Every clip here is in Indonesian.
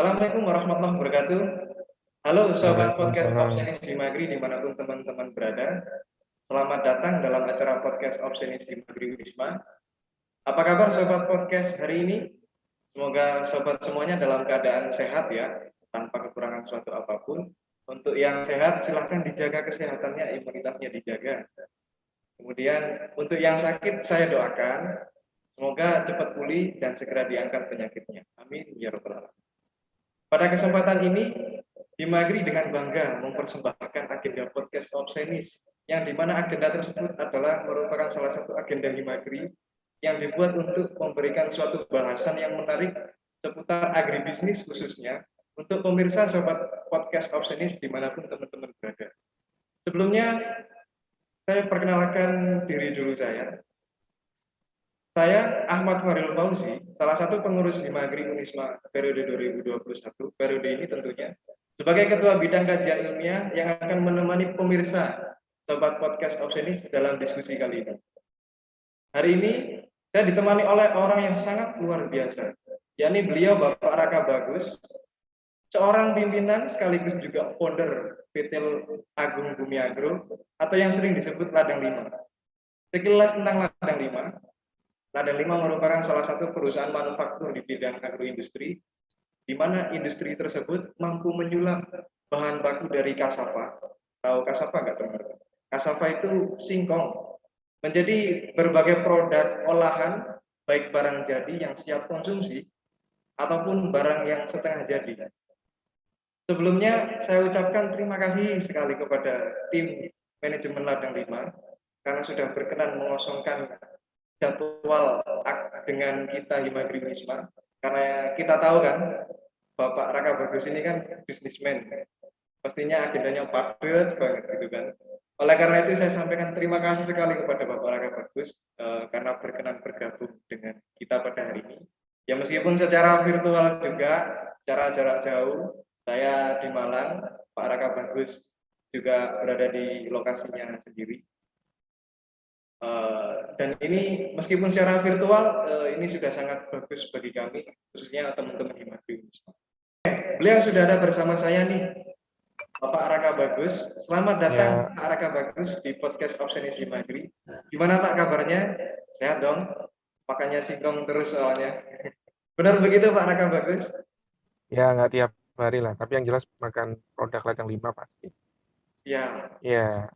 Assalamualaikum warahmatullahi wabarakatuh. Halo sobat podcast Waalaikumsalam. Opsinis di Magri dimanapun teman-teman berada. Selamat datang dalam acara podcast Opsinis di Magri Wisma. Apa kabar sobat podcast hari ini? Semoga sobat semuanya dalam keadaan sehat ya, tanpa kekurangan suatu apapun. Untuk yang sehat silahkan dijaga kesehatannya, imunitasnya dijaga. Kemudian untuk yang sakit saya doakan semoga cepat pulih dan segera diangkat penyakitnya. Amin ya rabbal alamin. Pada kesempatan ini, Himagri dengan bangga mempersembahkan agenda podcast Obsenis, yang dimana agenda tersebut adalah merupakan salah satu agenda Himagri yang dibuat untuk memberikan suatu bahasan yang menarik seputar agribisnis khususnya untuk pemirsa sobat podcast Obsenis dimanapun teman-teman berada. Sebelumnya, saya perkenalkan diri dulu saya. Saya Ahmad Faril Fauzi, salah satu pengurus Himagri Unisma periode 2021, periode ini tentunya, sebagai Ketua Bidang Kajian Ilmiah yang akan menemani pemirsa Sobat Podcast Opsinis dalam diskusi kali ini. Hari ini, saya ditemani oleh orang yang sangat luar biasa, yakni beliau Bapak Raka Bagus, seorang pimpinan sekaligus juga founder PT Agung Bumi Agro, atau yang sering disebut Ladang Lima. Sekilas tentang Ladang Lima, Ladang Lima merupakan salah satu perusahaan manufaktur di bidang agroindustri, di mana industri tersebut mampu menyulap bahan baku dari kasava. Tahu kasava nggak teman-teman? Kasava itu singkong, menjadi berbagai produk olahan, baik barang jadi yang siap konsumsi, ataupun barang yang setengah jadi. Sebelumnya, saya ucapkan terima kasih sekali kepada tim manajemen Ladang Lima, karena sudah berkenan mengosongkan jadwal dengan kita Himagri Wisma, karena kita tahu kan Bapak Raka Bagus ini kan bisnismen, pastinya agendanya padat banget gitu kan. Oleh karena itu saya sampaikan terima kasih sekali kepada Bapak Raka Bagus karena berkenan bergabung dengan kita pada hari ini. Ya meskipun secara virtual juga, secara jarak jauh, saya di Malang, Pak Raka Bagus juga berada di lokasinya sendiri. Dan ini meskipun secara virtual ini sudah sangat bagus bagi kami, khususnya teman-teman di Himagri. Beliau sudah ada bersama saya nih, Bapak Raka Bagus. Selamat datang Ya, Pak Raka Bagus di podcast Opsinis Himagri. Gimana Pak kabarnya? Sehat dong? Makanya singkong terus soalnya. Benar begitu Pak Raka Bagus? ya nggak tiap hari lah, tapi yang jelas makan produk ladang lima pasti. Ya. Ya,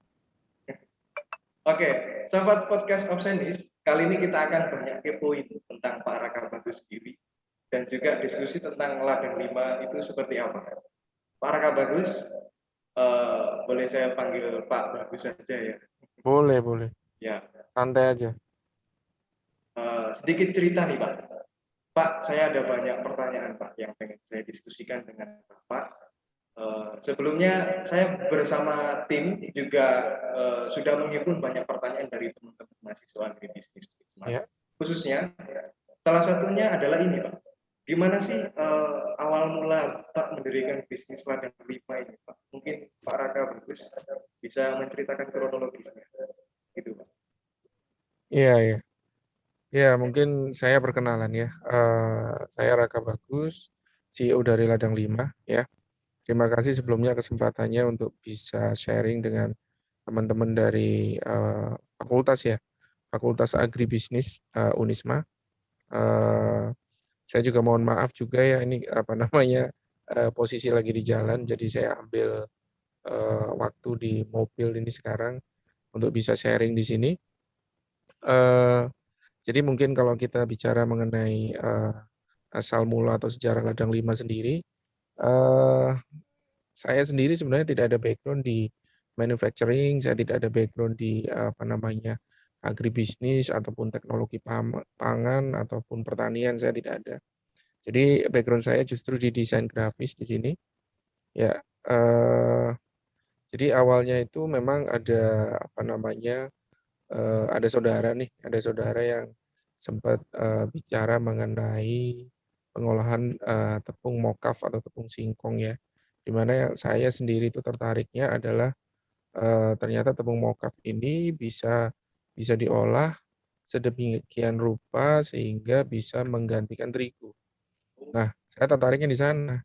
Oke, sahabat podcast Opsinis, kali ini kita akan banyak kepoin tentang Pak Raka Bagus sendiri dan juga diskusi tentang ladang lima itu seperti apa. Pak Raka Bagus, boleh saya panggil Pak Bagus saja ya. boleh, boleh. Ya, Santai aja. sedikit cerita nih Pak. Pak, saya ada banyak pertanyaan Pak yang pengen saya diskusikan dengan Bapak. Sebelumnya saya bersama tim juga sudah menghimpun banyak pertanyaan dari teman-teman mahasiswa agribisnis, Ya, khususnya salah satunya adalah ini Pak. Gimana sih awal mula Pak mendirikan bisnis ladang lima ini Pak? Mungkin Pak Raka Bagus bisa menceritakan kronologisnya, gitu Pak. iya, iya. Ya, mungkin saya perkenalan ya. Saya Raka Bagus, CEO dari Ladang Lima. Ya, terima kasih sebelumnya kesempatannya untuk bisa sharing dengan teman-teman dari fakultas ya, Fakultas Agribisnis Unisma. Eh, Saya juga mohon maaf juga ya ini apa namanya posisi lagi di jalan, jadi saya ambil waktu di mobil ini sekarang untuk bisa sharing di sini. Eh, jadi mungkin kalau kita bicara mengenai asal mula atau sejarah Ladang Lima sendiri, eh, saya sendiri sebenarnya tidak ada background di manufacturing, saya tidak ada background di apa namanya agribisnis ataupun teknologi pangan ataupun pertanian, saya tidak ada. Jadi background saya justru di desain grafis di sini. Ya, jadi awalnya itu memang ada apa namanya ada saudara nih, ada saudara yang sempat bicara mengenai pengolahan tepung mokaf atau tepung singkong ya. Di mana saya sendiri itu tertariknya adalah ternyata tepung mokaf ini bisa bisa diolah sedemikian rupa sehingga bisa menggantikan terigu. Nah, saya tertariknya di sana.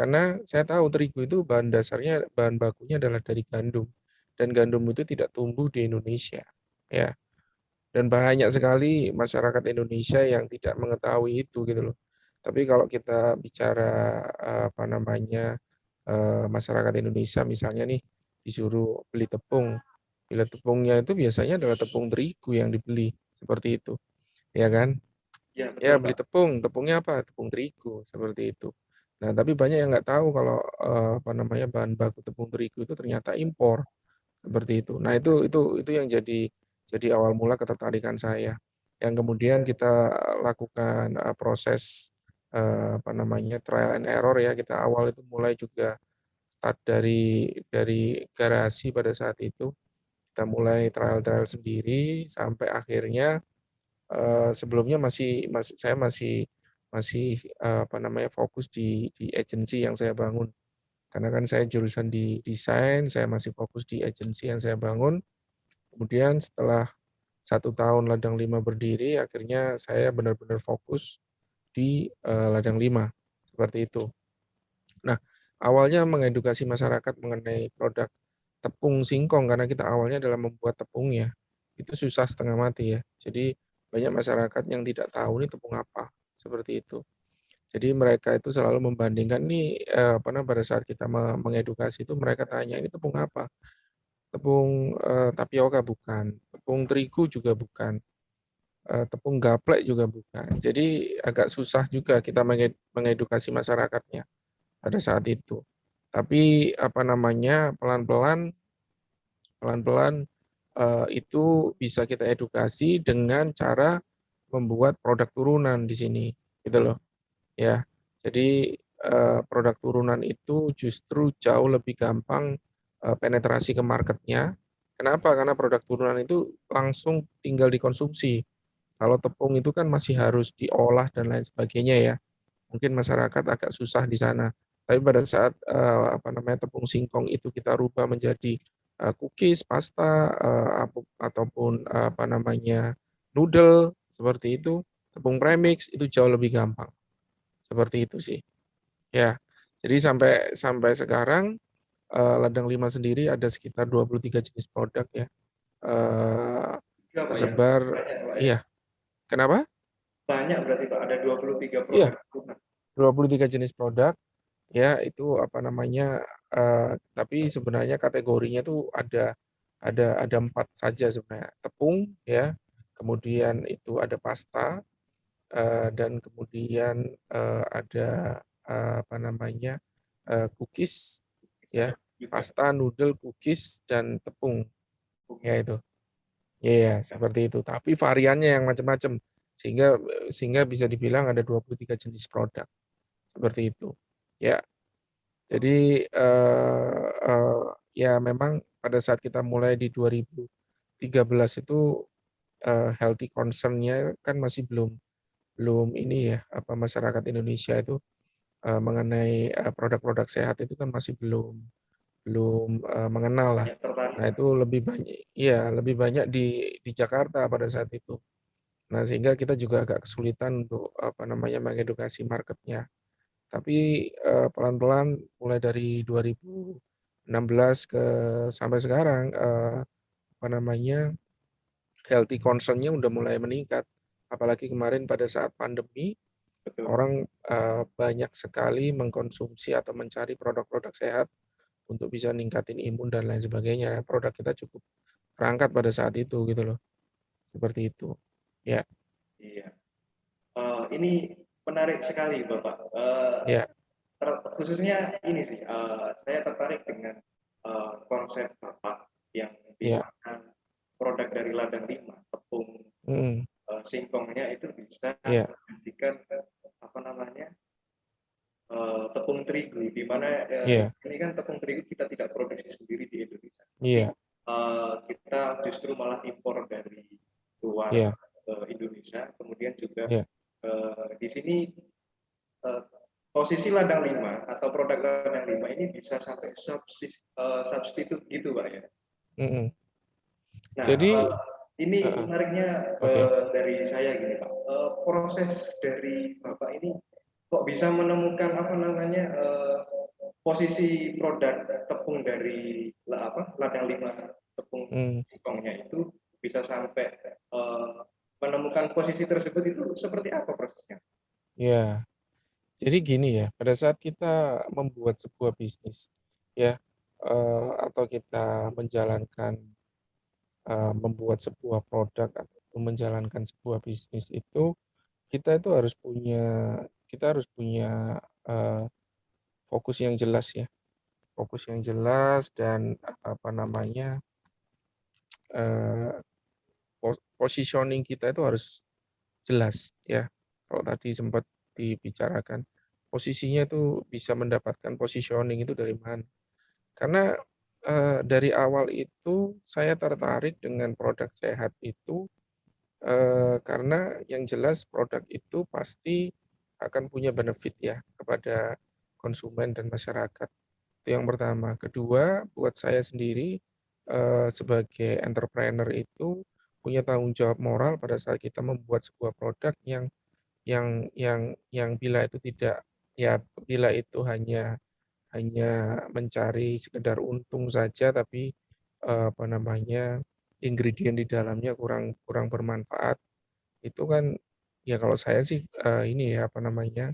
Karena saya tahu terigu itu bahan dasarnya, bahan bakunya adalah dari gandum. Dan gandum itu tidak tumbuh di Indonesia. Ya. Dan banyak sekali masyarakat Indonesia yang tidak mengetahui itu gitu loh. Tapi kalau kita bicara apa namanya masyarakat Indonesia misalnya nih disuruh beli tepung, bila tepungnya itu biasanya adalah tepung terigu yang dibeli seperti itu, ya kan? Ya, Ya betul, beli Pak. tepung, tepungnya apa? Tepung terigu seperti itu. Nah tapi banyak yang nggak tahu kalau apa namanya bahan baku tepung terigu itu ternyata impor seperti itu. Nah itu yang jadi awal mula ketertarikan saya. Yang kemudian kita lakukan proses apa namanya trial and error ya. Kita awal itu mulai juga start dari garasi pada saat itu. Kita mulai trial sendiri sampai akhirnya sebelumnya saya masih apa namanya fokus di agensi yang saya bangun. Karena kan saya jurusan di desain, saya masih fokus di agensi yang saya bangun. Kemudian setelah 1 tahun Ladang 5 berdiri, akhirnya saya benar-benar fokus di Ladang 5 seperti itu. Nah, awalnya mengedukasi masyarakat mengenai produk tepung singkong karena kita awalnya adalah membuat tepung ya. Itu susah setengah mati ya. Jadi banyak masyarakat yang tidak tahu ini tepung apa, seperti itu. Jadi mereka itu selalu membandingkan nih apa namanya pada saat kita mengedukasi itu mereka tanya ini tepung apa? Tepung tapioka bukan, tepung terigu juga bukan, tepung gaplek juga bukan. Jadi agak susah juga kita mengedukasi masyarakatnya pada saat itu. Tapi apa namanya pelan-pelan itu bisa kita edukasi dengan cara membuat produk turunan di sini, gitu loh. Ya, jadi produk turunan itu justru jauh lebih gampang penetrasi ke marketnya. Kenapa? Karena produk turunan itu langsung tinggal dikonsumsi. Kalau tepung itu kan masih harus diolah dan lain sebagainya ya. Mungkin masyarakat agak susah di sana. Tapi pada saat apa namanya tepung singkong itu kita rubah menjadi cookies, pasta ataupun apa namanya noodle seperti itu, tepung premix itu jauh lebih gampang. Seperti itu sih. Ya. Jadi sampai sampai sekarang Ladang 5 sendiri ada sekitar 23 jenis produk ya. Eh, Iya, Pak, ya. tersebar Banyak, Pak, ya. iya. Kenapa? Banyak berarti, Pak. Ada 23 Iya, produk turunan. 23 jenis produk ya itu apa namanya tapi sebenarnya kategorinya tuh ada 4 saja sebenarnya. Tepung ya, kemudian itu ada pasta dan kemudian ada apa namanya cookies ya, Juga. pasta, noodle, cookies dan tepung ya Bumi. itu. Iya, seperti itu. Tapi variannya yang macam-macam sehingga sehingga bisa dibilang ada 23 jenis produk seperti itu. Ya, jadi ya memang pada saat kita mulai di 2013 itu healthy concern-nya kan masih belum belum ini ya apa masyarakat Indonesia itu mengenai produk-produk sehat itu kan masih belum belum mengenal lah. Banyak tertarik. Nah, itu lebih banyak di Jakarta pada saat itu. Nah, sehingga kita juga agak kesulitan untuk apa namanya mengedukasi marketnya. Tapi pelan-pelan mulai dari 2016 sampai sekarang apa namanya healthy concern-nya udah mulai meningkat. Apalagi kemarin pada saat pandemi Betul. orang banyak sekali mengkonsumsi atau mencari produk-produk sehat untuk bisa ningkatin imun dan lain sebagainya. Nah, produk kita cukup terangkat pada saat itu gitu loh. Seperti itu. Ya, Iya. Ini menarik sekali, Bapak. ya, Khususnya ini sih, saya tertarik dengan konsep Bapak yang di ya, mana produk dari ladang 5, tepung mm, singkongnya itu bisa ya, menggantikan apa namanya tepung terigu, di mana ya, ini kan tepung terigu kita tidak produksi sendiri di Indonesia, tapi iya, kita justru malah impor dari luar iya, Indonesia. Kemudian juga iya, di sini eh, posisi ladang 5 atau produk ladang 5 ini bisa sampai substitut gitu, Pak, ya. mm. Nah, Jadi, ini uh, menariknya oke, dari saya gini, Pak. Proses dari Bapak ini kok bisa menemukan apa namanya posisi produk tepung dari ladang 5 tepung singkongnya itu bisa sampai menemukan posisi tersebut itu seperti apa prosesnya? Ya, jadi gini ya, pada saat kita membuat sebuah bisnis, ya, atau kita membuat sebuah produk atau menjalankan sebuah bisnis itu, kita harus punya fokus yang jelas ya, fokus yang jelas dan apa namanya positioning kita itu harus jelas ya. Kalau tadi sempat dibicarakan, posisinya itu bisa mendapatkan positioning itu dari mana? Karena dari awal itu saya tertarik dengan produk sehat itu karena yang jelas produk itu pasti akan punya benefit ya kepada konsumen dan masyarakat. Itu yang pertama. Kedua, buat saya sendiri sebagai entrepreneur itu punya tanggung jawab moral pada saat kita membuat sebuah produk yang bila itu hanya mencari sekedar untung saja tapi apa namanya ingredient di dalamnya kurang kurang bermanfaat itu kan ya kalau saya sih ini ya apa namanya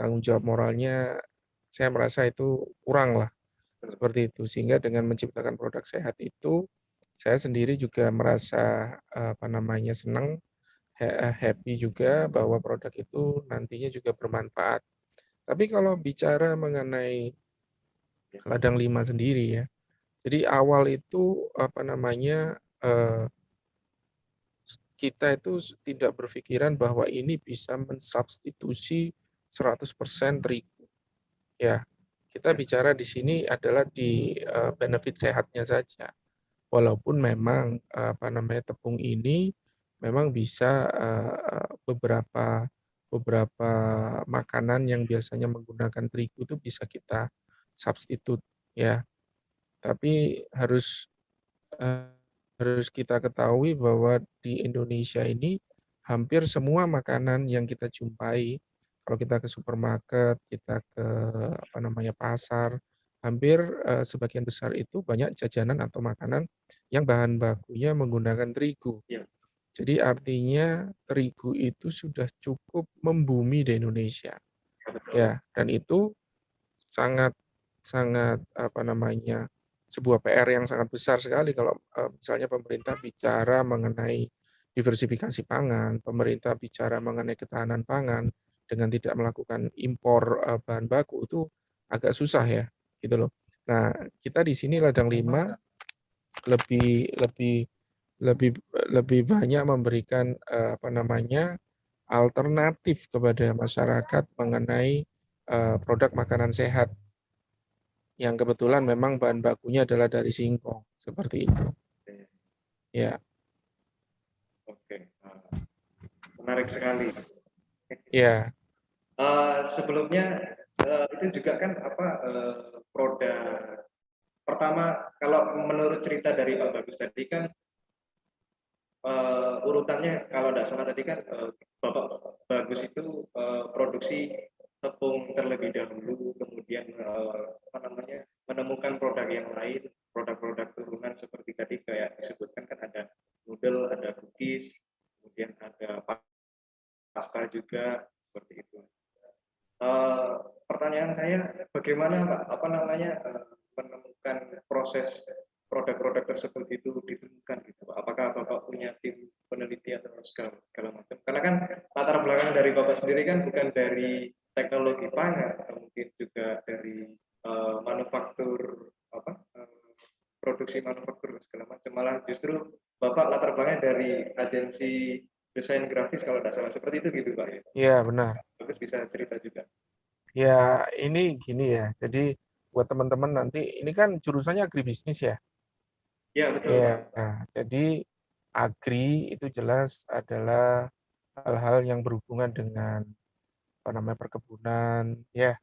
tanggung jawab moralnya saya merasa itu kurang lah seperti itu sehingga dengan menciptakan produk sehat itu saya sendiri juga merasa apa namanya senang happy juga bahwa produk itu nantinya juga bermanfaat. Tapi kalau bicara mengenai ladang 5 sendiri ya. Jadi awal itu apa namanya kita itu tidak berpikiran bahwa ini bisa mensubstitusi 100% terigu. Ya, kita bicara di sini adalah di benefit sehatnya saja. Walaupun memang apa namanya tepung ini memang bisa beberapa beberapa makanan yang biasanya menggunakan terigu itu bisa kita substitut ya. Tapi eh, harus kita ketahui bahwa di Indonesia ini hampir semua makanan yang kita jumpai, kalau kita ke supermarket, kita ke apa namanya pasar, hampir sebagian besar itu banyak jajanan atau makanan yang bahan bakunya menggunakan terigu. Ya, Jadi artinya terigu itu sudah cukup membumi di Indonesia. betul. Ya, dan itu sangat sangat apa namanya sebuah PR yang sangat besar sekali kalau misalnya pemerintah bicara mengenai diversifikasi pangan, pemerintah bicara mengenai ketahanan pangan dengan tidak melakukan impor bahan baku itu agak susah ya, gitu loh. Nah, kita di sini ladang 5 lebih lebih lebih lebih banyak memberikan apa namanya alternatif kepada masyarakat mengenai produk makanan sehat yang kebetulan memang bahan bakunya adalah dari singkong seperti itu. Ya, Oke, menarik sekali. ya, Sebelumnya itu juga kan produk pertama kalau menurut cerita dari Pak Bagus tadi kan urutannya kalau tidak salah tadi kan Bapak Bagus itu produksi tepung terlebih dahulu, kemudian menemukan produk yang lain, produk-produk turunan seperti tadi kayak disebutkan kan ada noodle, ada cookies, kemudian ada pasta juga seperti itu. Pertanyaan saya, bagaimana Pak menemukan proses produk-produk tersebut itu ditemukan gitu Pak? Apakah Bapak punya tim peneliti atau segala macam? Karena kan latar belakang dari Bapak sendiri kan bukan dari teknologi pangan atau mungkin juga dari manufaktur produksi manufaktur segala macam. Malah justru Bapak latar belakangnya dari agensi desain grafis kalau tidak salah seperti itu gitu Pak ya. ya benar. Bagus bisa cerita juga. Ya ini gini ya. Jadi buat teman-teman nanti ini kan jurusannya agribisnis ya. Ya betul Pak. Ya, jadi agri itu jelas adalah hal-hal yang berhubungan dengan apa namanya perkebunan, ya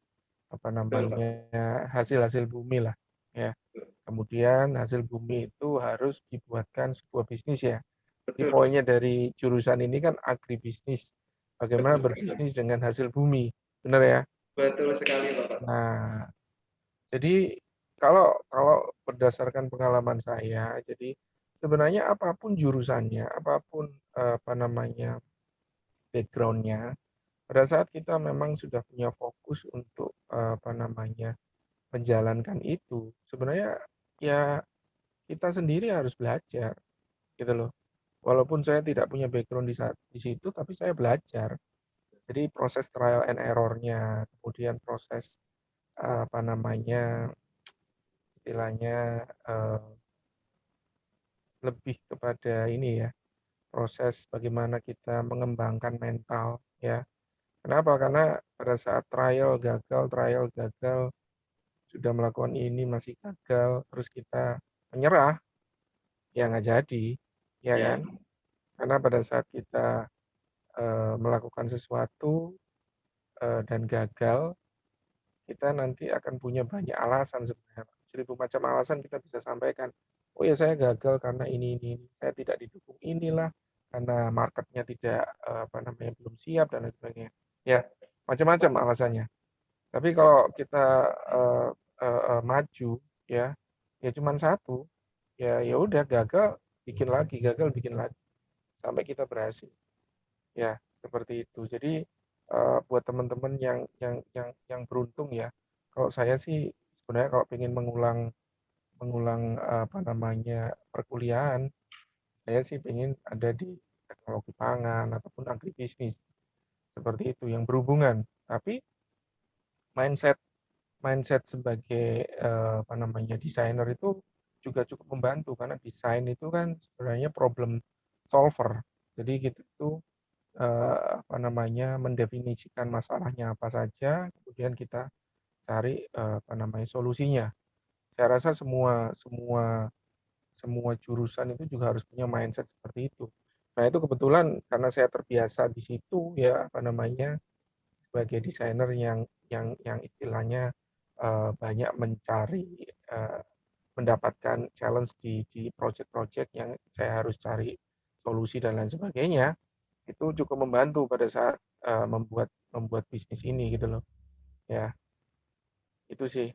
apa Betul Pak. namanya hasil-hasil bumi lah, ya. Betul. Kemudian hasil bumi itu harus dibuatkan sebuah bisnis ya. Jadi Betul. poinnya dari jurusan ini kan agribisnis, bagaimana Betul sekali. berbisnis dengan hasil bumi, benar ya? Betul sekali Bapak. Nah, Jadi kalau kalau berdasarkan pengalaman saya, jadi sebenarnya apapun jurusannya, apapun apa namanya backgroundnya, pada saat kita memang sudah punya fokus untuk apa namanya menjalankan itu, sebenarnya ya kita sendiri harus belajar gitu loh. Walaupun saya tidak punya background di situ, tapi saya belajar. Jadi proses trial and error-nya, kemudian proses apa namanya istilahnya lebih kepada ini ya, proses bagaimana kita mengembangkan mental ya. Kenapa? Karena pada saat trial gagal, sudah melakukan ini masih gagal, terus kita menyerah, ya nggak jadi, ya Ya, kan? Karena pada saat kita melakukan sesuatu dan gagal, kita nanti akan punya banyak alasan sebenarnya. 1000 macam alasan kita bisa sampaikan. Oh ya saya gagal karena ini. Saya tidak didukung inilah, karena marketnya tidak apa namanya belum siap dan lain sebagainya. Ya macam-macam alasannya. Tapi kalau kita maju ya, ya cuma satu. Ya udah gagal bikin lagi sampai kita berhasil. Ya seperti itu. Jadi buat teman-teman yang beruntung ya. Kalau saya sih sebenarnya kalau ingin mengulang mengulang apa namanya perkuliahan, saya sih ingin ada di teknologi pangan ataupun agribisnis seperti itu yang berhubungan. Tapi mindset mindset sebagai apa namanya desainer itu juga cukup membantu karena desain itu kan sebenarnya problem solver. Jadi gitu itu apa namanya mendefinisikan masalahnya apa saja, kemudian kita cari apa namanya solusinya. Saya rasa semua semua semua jurusan itu juga harus punya mindset seperti itu. Nah itu kebetulan karena saya terbiasa di situ ya apa namanya sebagai desainer yang istilahnya banyak mencari mendapatkan challenge di project-project yang saya harus cari solusi dan lain sebagainya itu cukup membantu pada saat membuat membuat bisnis ini gitu loh ya itu sih.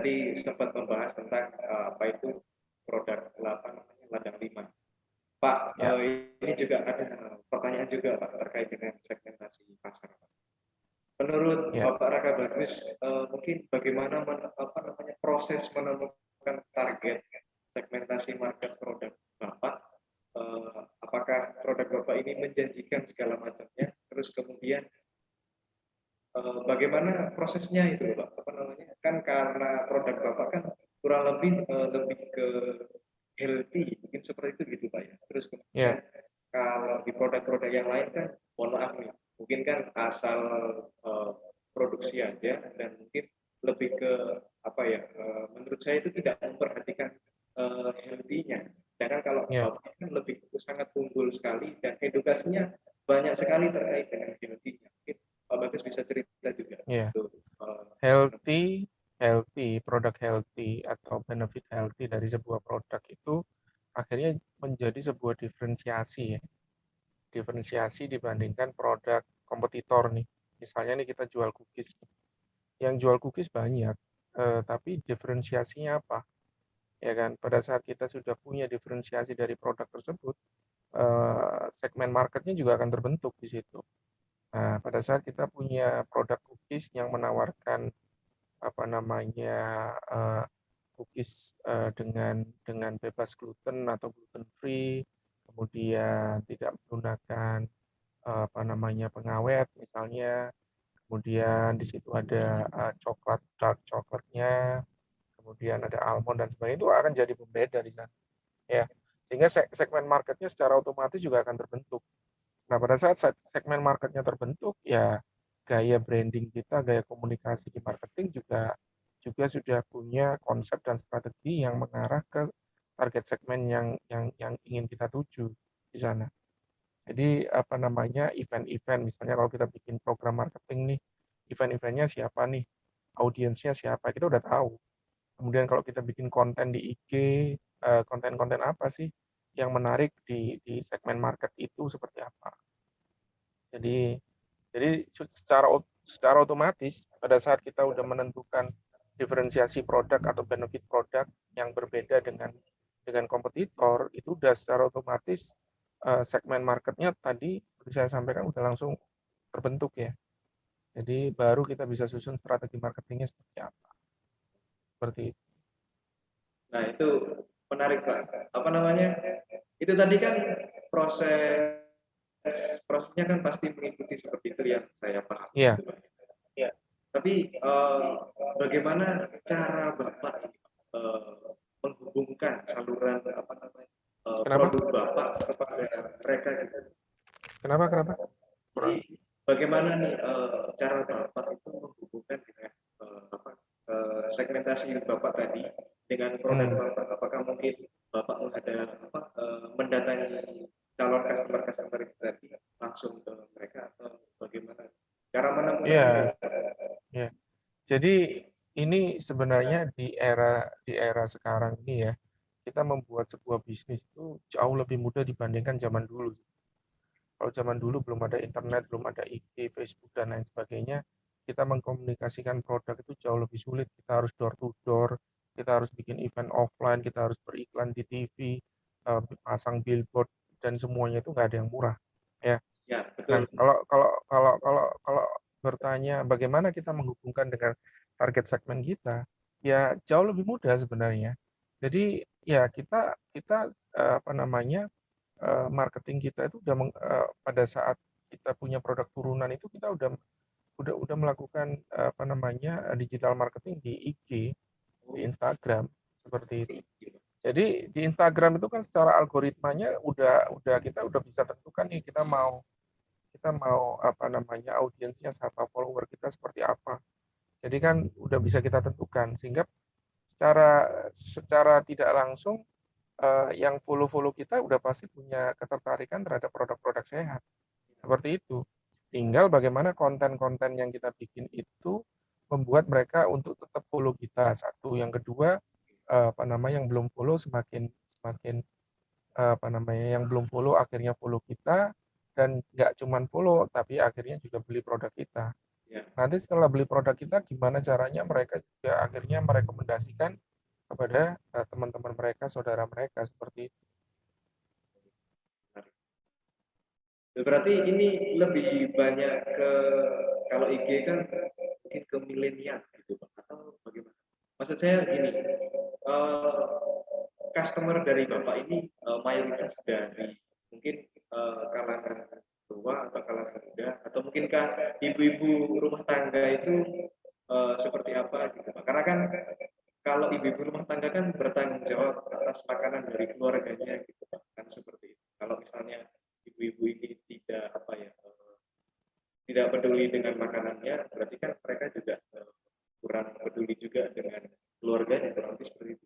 tadi sempat membahas tentang apa itu produk ladang 5. Pak, Ya, ini juga ada pertanyaan juga Pak terkait dengan segmentasi pasar. Menurut ya, Bapak Raka Bagus, mungkin bagaimana proses menemukan target segmentasi market produk Bapak? Apakah produk Bapak ini menjanjikan segala macamnya? Terus kemudian bagaimana prosesnya itu Pak? Kan karena produk Bapak kan kurang lebih lebih ke healthy, mungkin seperti itu gitu Pak ya. Terus kemudian ya, kalau di produk-produk yang lain kan, mohon maaf nih, mungkin kan asal produksi aja dan mungkin lebih ke apa ya? Menurut saya itu tidak memperhatikan healthy-nya. Sedangkan kalau ya, Bapak kan lebih sangat unggul sekali dan edukasinya banyak sekali terkait dengan healthy-nya. Mungkin Pak Bagus bisa cerita juga ya. untuk Healthy, produk healthy atau benefit healthy dari sebuah produk itu akhirnya menjadi sebuah diferensiasi ya. Diferensiasi dibandingkan produk kompetitor nih. Misalnya nih kita jual cookies. Yang jual cookies banyak, tapi diferensiasinya apa? Ya kan, pada saat kita sudah punya diferensiasi dari produk tersebut, segmen marketnya juga akan terbentuk di situ. Nah, pada saat kita punya produk cookies yang menawarkan apa namanya cookies dengan bebas gluten atau gluten free, kemudian tidak menggunakan apa namanya pengawet misalnya, kemudian di situ ada coklat dark coklatnya, kemudian ada almond dan sebagainya itu akan jadi pembeda di sana ya, sehingga segmen marketnya secara otomatis juga akan terbentuk. Nah, pada saat segmen marketnya terbentuk, ya gaya branding kita, gaya komunikasi di marketing juga juga sudah punya konsep dan strategi yang mengarah ke target segmen yang ingin kita tuju di sana. Jadi apa namanya event-event, misalnya kalau kita bikin program marketing nih, event-eventnya siapa nih, audiensnya siapa, kita udah tahu. Kemudian kalau kita bikin konten di IG, konten-konten apa sih yang menarik di segmen market itu seperti apa. Jadi secara otomatis pada saat kita udah menentukan diferensiasi produk atau benefit produk yang berbeda dengan kompetitor, itu udah secara otomatis segmen marketnya tadi seperti saya sampaikan udah langsung terbentuk ya. Jadi baru kita bisa susun strategi marketingnya seperti apa. Seperti itu. Nah, itu menarik Pak. Itu tadi kan proses prosesnya kan pasti mengikuti seperti itu yang saya pahami Iya. gitu Pak. Ya. Tapi bagaimana cara Bapak menghubungkan saluran Kenapa? produk Bapak kepada mereka gitu. Kenapa? Kenapa? Jadi bagaimana nih cara Bapak itu menghubungkan dengan segmentasi Bapak tadi dengan produk Hmm. Bapak? Apakah mungkin Bapak ada mendatangi calon customer itu tadi langsung ke mereka atau bagaimana? Cara menemukannya Iya. juga. Ya. Jadi ini sebenarnya di era sekarang ini ya, kita membuat sebuah bisnis itu jauh lebih mudah dibandingkan zaman dulu. Kalau zaman dulu belum ada internet, belum ada IG, Facebook dan lain sebagainya, kita mengkomunikasikan produk itu jauh lebih sulit. Kita harus door to door, kita harus bikin event offline, kita harus beriklan di TV, pasang billboard dan semuanya itu nggak ada yang murah. Ya. Ya, Nah, betul. kalau bertanya bagaimana kita menghubungkan dengan target segmen kita, ya jauh lebih mudah sebenarnya. Jadi ya kita kita apa namanya marketing kita itu pada saat kita punya produk turunan itu kita udah melakukan apa namanya digital marketing di IG, di Instagram seperti itu. Jadi di Instagram itu kan secara algoritmanya udah kita udah bisa tentukan nih kita mau apa namanya audiensnya siapa, follower kita seperti apa. Jadi kan udah bisa kita tentukan sehingga secara secara tidak langsung yang follow-follow kita udah pasti punya ketertarikan terhadap produk-produk sehat. Seperti itu. Tinggal bagaimana konten-konten yang kita bikin itu membuat mereka untuk tetap follow kita. Satu, yang kedua apa namanya yang belum follow semakin semakin apa namanya yang belum follow akhirnya follow kita dan nggak cuman follow tapi akhirnya juga beli produk kita Ya. Nanti setelah beli produk kita, gimana caranya mereka juga akhirnya merekomendasikan kepada teman-teman mereka, saudara mereka seperti itu. Berarti ini lebih banyak ke, kalau IG kan mungkin ke milenial gitu Pak, atau bagaimana? Maksud saya gini, customer dari Bapak ini mayoritas dari mungkin kalangan tua atau kalangan muda, atau mungkinkah ibu-ibu rumah tangga itu seperti apa gitu Pak? Karena kan kalau ibu-ibu rumah tangga kan bertanggung jawab atas makanan dari keluarganya gitu Pak, kan seperti itu. Kalau misalnya ibu-ibu ini tidak apa ya, tidak peduli dengan makanannya, berarti kan mereka juga kurang peduli juga dengan keluarganya, kurang lebih seperti itu.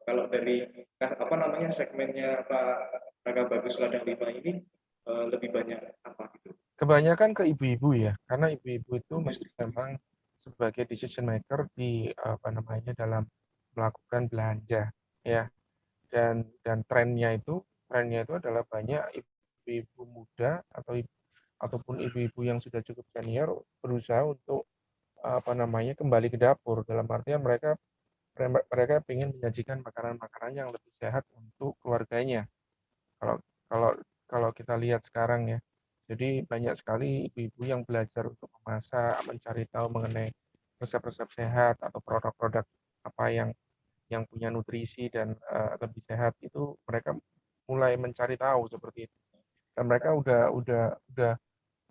Kalau dari apa namanya segmennya Pak Raka Bagus Ladang Lima ini lebih banyak apa gitu? Kebanyakan ke ibu-ibu ya, karena ibu-ibu itu memang sebagai decision maker di apa namanya dalam melakukan belanja ya. Dan trennya itu adalah banyak ibu-ibu muda ataupun ibu-ibu yang sudah cukup senior berusaha untuk apa namanya kembali ke dapur, dalam artian mereka mereka ingin menyajikan makanan-makanan yang lebih sehat untuk keluarganya. Kalau kalau kalau kita lihat sekarang ya, jadi banyak sekali ibu-ibu yang belajar untuk memasak, mencari tahu mengenai resep-resep sehat atau produk-produk apa yang punya nutrisi dan lebih sehat, itu mereka mulai mencari tahu seperti itu. Dan mereka udah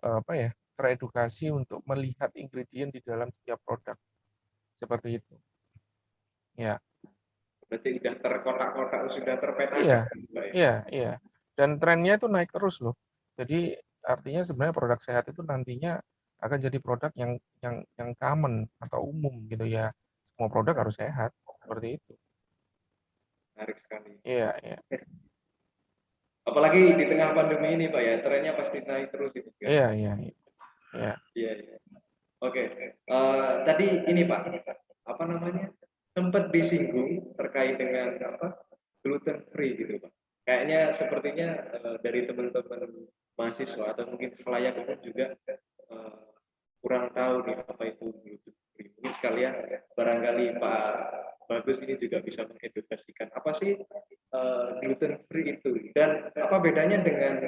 apa ya, teredukasi untuk melihat ingredient di dalam setiap produk seperti itu. Ya. Berarti sudah terkotak-kotak, sudah terpetakan, Iya, Pak ya? iya, iya. Dan trennya itu naik terus loh. Jadi artinya sebenarnya produk sehat itu nantinya akan jadi produk yang common atau umum gitu ya. Semua produk harus sehat seperti itu. Menarik sekali. Iya, iya. Apalagi di tengah pandemi ini Pak ya, trennya pasti naik terus itu kan. Iya, iya, iya. Iya, iya. Oke, tadi ini Pak, apa namanya, sempat disinggung terkait dengan apa, gluten free gitu Pak. Kayaknya sepertinya dari teman-teman mahasiswa atau mungkin khalayak umum juga eh, kurang tahu nih apa itu gluten free. Mungkin sekalian barangkali Pak Bagus ini juga bisa mengedukasikan apa sih gluten free itu, dan apa bedanya dengan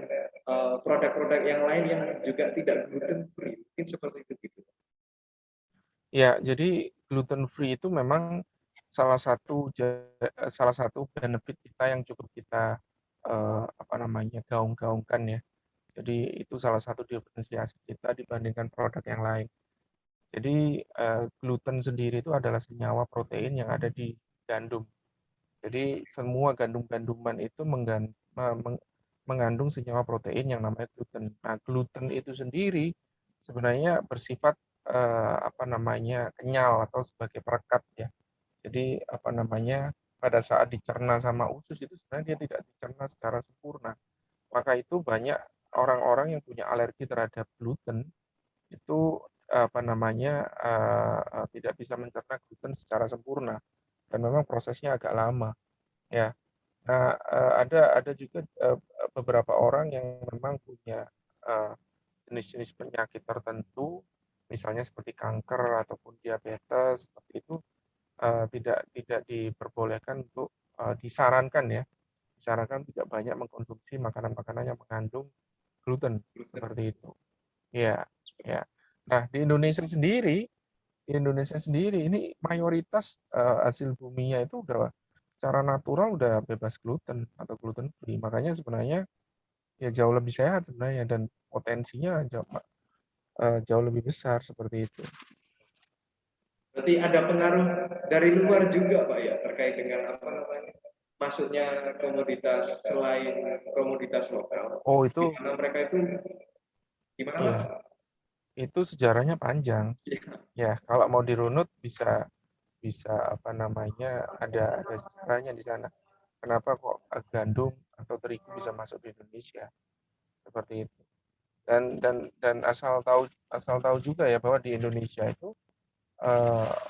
produk-produk yang lain yang juga tidak gluten free. Mungkin seperti itu gitu. Ya, jadi gluten free itu memang salah satu benefit kita yang cukup kita apa namanya gaung-gaungkan ya. Jadi itu salah satu diferensiasi kita dibandingkan produk yang lain. Jadi gluten sendiri itu adalah senyawa protein yang ada di gandum. Jadi semua gandum-ganduman itu mengandung senyawa protein yang namanya gluten. Nah, gluten itu sendiri sebenarnya bersifat apa namanya kenyal atau sebagai perekat ya. Jadi apa namanya pada saat dicerna sama usus itu sebenarnya dia tidak dicerna secara sempurna. Maka itu banyak orang-orang yang punya alergi terhadap gluten itu apa namanya tidak bisa mencerna gluten secara sempurna dan memang prosesnya agak lama ya. Nah, ada juga beberapa orang yang memang punya jenis-jenis penyakit tertentu, misalnya seperti kanker ataupun diabetes, seperti itu tidak diperbolehkan untuk disarankan ya, disarankan tidak banyak mengkonsumsi makanan-makanan yang mengandung gluten Gluten seperti itu. Iya, ya. Nah, di Indonesia sendiri ini mayoritas hasil buminya itu udah secara natural udah bebas gluten atau gluten free. Makanya sebenarnya ya jauh lebih sehat sebenarnya dan potensinya jauh lebih besar seperti itu. Berarti ada pengaruh dari luar juga Pak ya, terkait dengan apa namanya, masuknya komoditas selain komoditas lokal, Oh di itu mana mereka itu gimana iya, Pak? itu sejarahnya panjang. Ya, Ya, kalau mau dirunut bisa bisa apa namanya ada sejarahnya di sana. Kenapa kok gandum atau terigu bisa masuk di Indonesia seperti itu. Dan asal tahu juga ya bahwa di Indonesia itu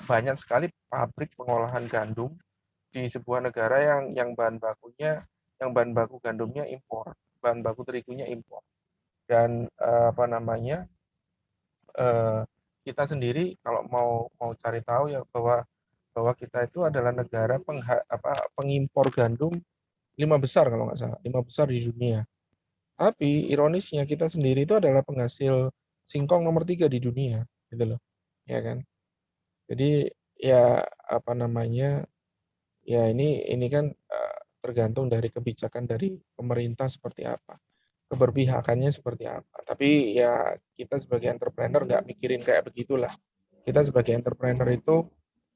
banyak sekali pabrik pengolahan gandum di sebuah negara yang bahan baku gandumnya impor, bahan baku terigunya impor. Dan apa namanya kita sendiri kalau mau cari tahu ya bahwa kita itu adalah negara pengimpor gandum 5 besar kalau nggak salah, 5 besar di dunia. Tapi ironisnya kita sendiri itu adalah penghasil singkong nomor 3 di dunia, gitu loh, ya kan? Jadi ya apa namanya, ya ini kan tergantung dari kebijakan dari pemerintah seperti apa, keberpihakannya seperti apa. Tapi ya kita sebagai entrepreneur nggak mikirin kayak begitulah. Kita sebagai entrepreneur itu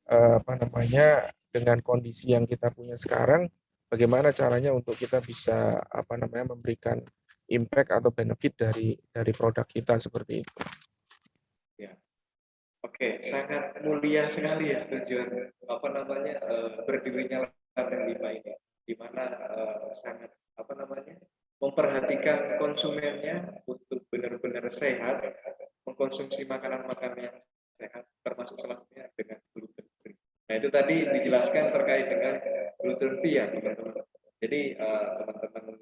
apa namanya, dengan kondisi yang kita punya sekarang, bagaimana caranya untuk kita bisa apa namanya memberikan impact atau benefit dari produk kita seperti itu. Ya. Oke, sangat mulia sekali ya tujuan apa namanya berdirinya Ladang 5 ini, di mana sangat apa namanya memperhatikan konsumennya untuk benar-benar sehat, mengkonsumsi makanan-makanan yang sehat, termasuk salah satunya dengan gluten free. Nah itu tadi dijelaskan terkait dengan gluten free ya teman-teman. Jadi teman-teman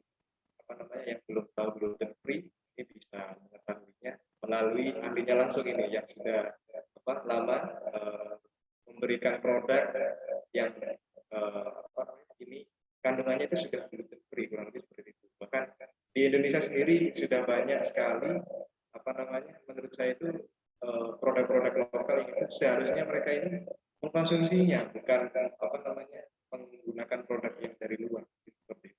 apa namanya yang belum tahu gluten free ini bisa mengetahuinya melalui ahlinya langsung ini yang sudah lama memberikan produk yang ini kandungannya itu sudah gluten free, kurang lebih seperti itu. Bahkan di Indonesia sendiri sudah banyak sekali apa namanya menurut saya itu produk-produk lokal yang itu seharusnya mereka ini mengkonsumsinya, bukan apa namanya menggunakan produk yang dari luar seperti itu.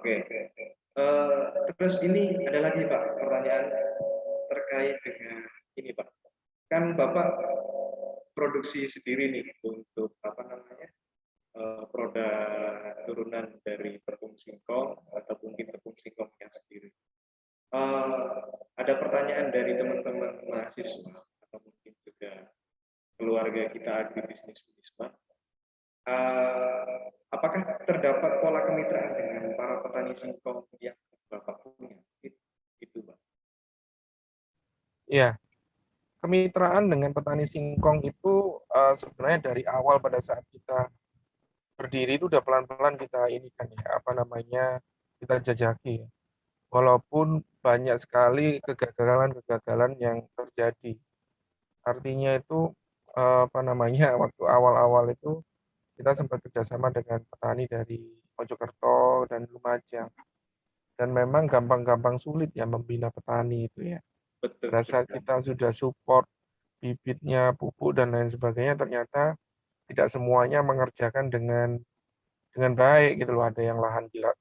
Oke, terus ini ada lagi Pak pertanyaan terkait dengan ini Pak. Kan Bapak produksi sendiri nih untuk apa namanya produk turunan dari tepung singkong atau mungkin tepung singkongnya sendiri. Ada pertanyaan dari teman-teman mahasiswa atau mungkin juga keluarga kita agribisnis Unisma. Apakah terdapat pola kemitraan dengan para petani singkong yang Bapak punya? Itu, Pak. Ya, kemitraan dengan petani singkong itu sebenarnya dari awal pada saat kita berdiri itu udah pelan-pelan kita ini kan ya, apa namanya, kita jajaki. Walaupun banyak sekali kegagalan-kegagalan yang terjadi. Artinya itu apa namanya, waktu awal-awal itu kita sempat kerjasama dengan petani dari Mojokerto dan Lumajang. Dan memang gampang-gampang sulit ya membina petani itu ya. Betul. Pada saat kita sudah support bibitnya, pupuk dan lain sebagainya, ternyata tidak semuanya mengerjakan dengan baik gitu loh. Ada yang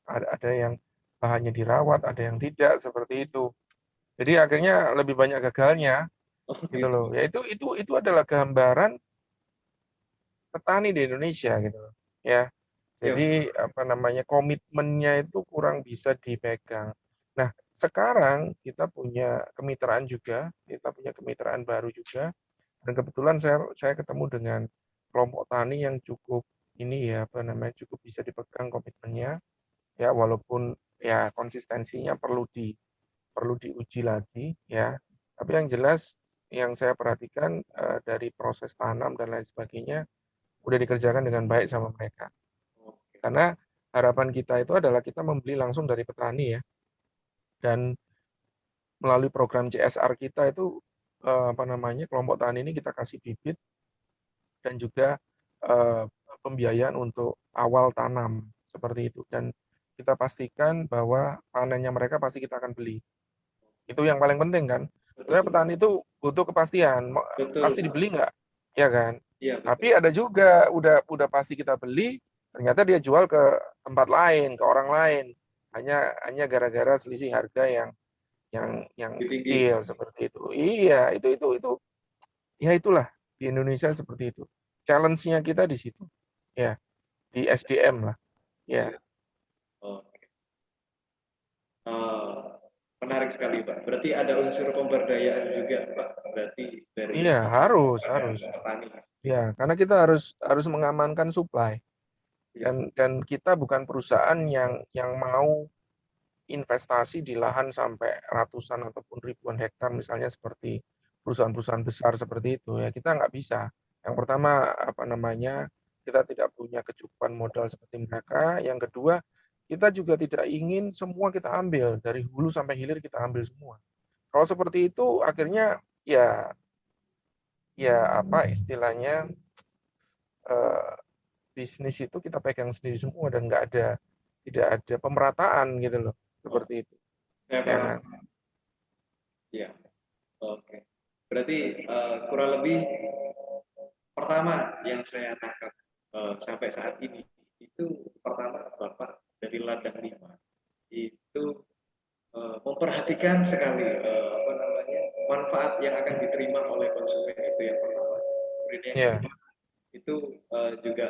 ada yang lahannya dirawat, ada yang tidak seperti itu. Jadi akhirnya lebih banyak gagalnya gitu loh. Ya itu adalah gambaran petani di Indonesia gitu loh. Ya. Jadi apa namanya komitmennya itu kurang bisa dipegang. Nah, sekarang kita punya kemitraan juga, kita punya kemitraan baru juga. Dan kebetulan saya ketemu dengan kelompok tani yang cukup ini ya apa namanya cukup bisa dipegang komitmennya ya walaupun ya konsistensinya perlu diuji lagi ya. Tapi yang jelas yang saya perhatikan dari proses tanam dan lain sebagainya udah dikerjakan dengan baik sama mereka. Karena harapan kita itu adalah kita membeli langsung dari petani ya. Dan melalui program CSR kita itu apa namanya kelompok tani ini kita kasih bibit dan juga pembiayaan untuk awal tanam seperti itu dan kita pastikan bahwa panennya mereka pasti kita akan beli. Itu yang paling penting kan. Sebenarnya petani itu butuh kepastian, pasti dibeli nggak? Ya kan? Iya, Tapi ada juga udah pasti kita beli, ternyata dia jual ke tempat lain, ke orang lain. Hanya gara-gara selisih harga yang kecil seperti itu. Iya, itu ya itulah di Indonesia seperti itu. Challenge-nya kita di situ. Ya, di SDM lah. Ya. keren sekali Pak. Berarti ada unsur pemberdayaan juga Pak. Berarti dari Iya, harus, kepada harus. petani. Ya, karena kita harus mengamankan supply. Ya, Dan kita bukan perusahaan yang mau investasi di lahan sampai ratusan ataupun ribuan hektar, misalnya seperti perusahaan-perusahaan besar seperti itu ya, kita nggak bisa. Yang pertama apa namanya, kita tidak punya kecukupan modal seperti mereka. Yang kedua, kita juga tidak ingin semua kita ambil dari hulu sampai hilir, kita ambil semua. Kalau seperti itu akhirnya ya ya apa istilahnya, eh, bisnis itu kita pegang sendiri semua dan tidak ada pemerataan gitu loh, oh, seperti itu saya ya paham. kan. Ya, oke. Berarti kurang lebih pertama yang saya tangkap sampai saat ini itu pertama Bapak dari ladang 5 itu memperhatikan sekali apa namanya manfaat yang akan diterima oleh konsumen itu yang pertama. Kemudian yang Ya, kedua itu juga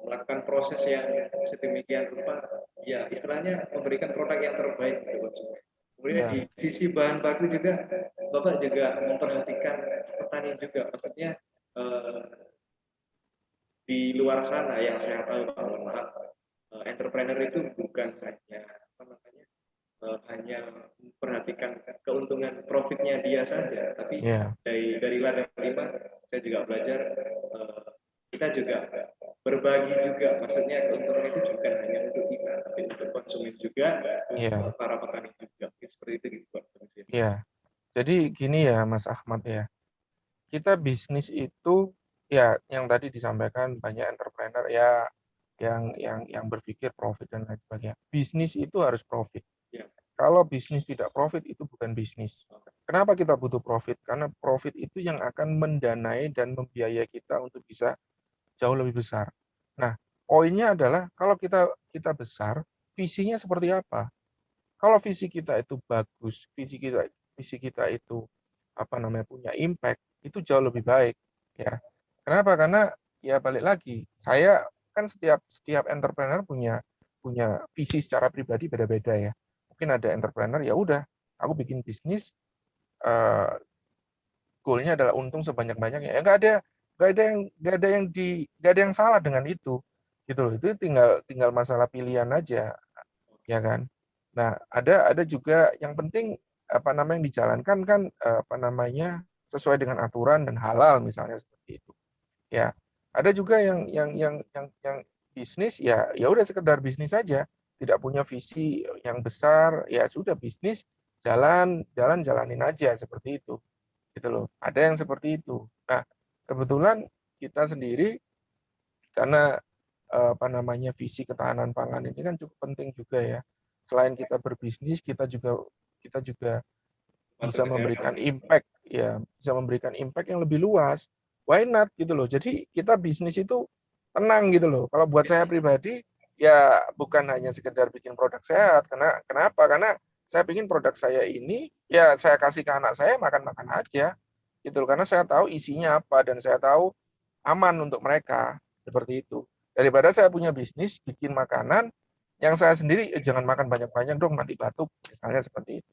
melakukan proses yang sedemikian rupa, ya istilahnya memberikan produk yang terbaik untuk konsumen. Kemudian di ya, sisi bahan baku juga, Bapak juga memperhatikan petani juga, maksudnya eh, di luar sana yang saya tahu, Pak, mohon maaf, entrepreneur itu bukan hanya apa namanya hanya memperhatikan keuntungan profitnya dia saja, tapi ya, dari ladang 5 saya juga belajar kita juga berbagi juga, maksudnya keuntungan itu bukan hanya untuk kita, tapi untuk konsumen juga, untuk ya, para petani juga. Seperti itu gitu Pak. ya. Jadi gini ya Mas Ahmad ya, kita bisnis itu ya yang tadi disampaikan banyak entrepreneur ya yang berpikir profit dan lain sebagainya. Bisnis itu harus profit. Ya, Kalau bisnis tidak profit itu bukan bisnis. Kenapa kita butuh profit? Karena profit itu yang akan mendanai dan membiayai kita untuk bisa jauh lebih besar. Nah, poinnya adalah kalau kita besar, visinya seperti apa? Kalau visi kita itu bagus, visi kita itu apa namanya punya impact, itu jauh lebih baik ya. Kenapa? Karena ya balik lagi, saya kan setiap setiap entrepreneur punya punya visi secara pribadi beda-beda ya. Mungkin ada entrepreneur ya udah, aku bikin bisnis eh, goalnya adalah untung sebanyak-banyaknya. Ya nggak ada yang salah dengan itu, gitu loh. Itu tinggal tinggal masalah pilihan aja, ya kan. Nah, ada juga yang penting apa namanya yang dijalankan kan apa namanya sesuai dengan aturan dan halal misalnya seperti itu. Ya, ada juga yang bisnis ya ya udah sekedar bisnis saja, tidak punya visi yang besar, ya sudah bisnis jalanin aja seperti itu gitu loh. Ada yang seperti itu. Nah, kebetulan kita sendiri karena apa namanya visi ketahanan pangan ini kan cukup penting juga ya. Selain kita berbisnis, kita juga masuk bisa ke daerah. memberikan impact ya, bisa memberikan impact yang lebih luas. Why not gitu loh. Jadi kita bisnis itu tenang gitu loh. Kalau buat saya pribadi ya bukan hanya sekedar bikin produk sehat. Kenapa? Karena saya bikin produk saya ini ya saya kasih ke anak saya makan-makan aja gitu loh. Karena saya tahu isinya apa dan saya tahu aman untuk mereka seperti itu. Daripada saya punya bisnis bikin makanan yang saya sendiri jangan makan banyak-banyak dong nanti batuk misalnya seperti itu.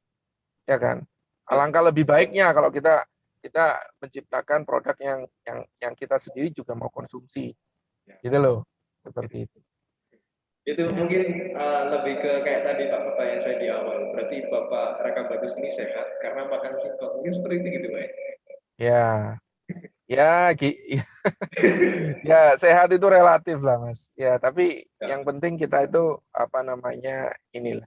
Ya kan? Alangkah lebih baiknya kalau kita kita menciptakan produk yang kita sendiri juga mau konsumsi. Gitu loh. Seperti itu. Itu Ya. mungkin lebih ke kayak tadi Pak pertanyaan saya di awal. Berarti Bapak Raka Bagus ini sehat karena makan singkong. Mungkin seperti itu gitu Pak. Ya. Ya, ya sehat itu relatif lah Mas. Ya, tapi Ya. yang penting kita itu apa namanya inilah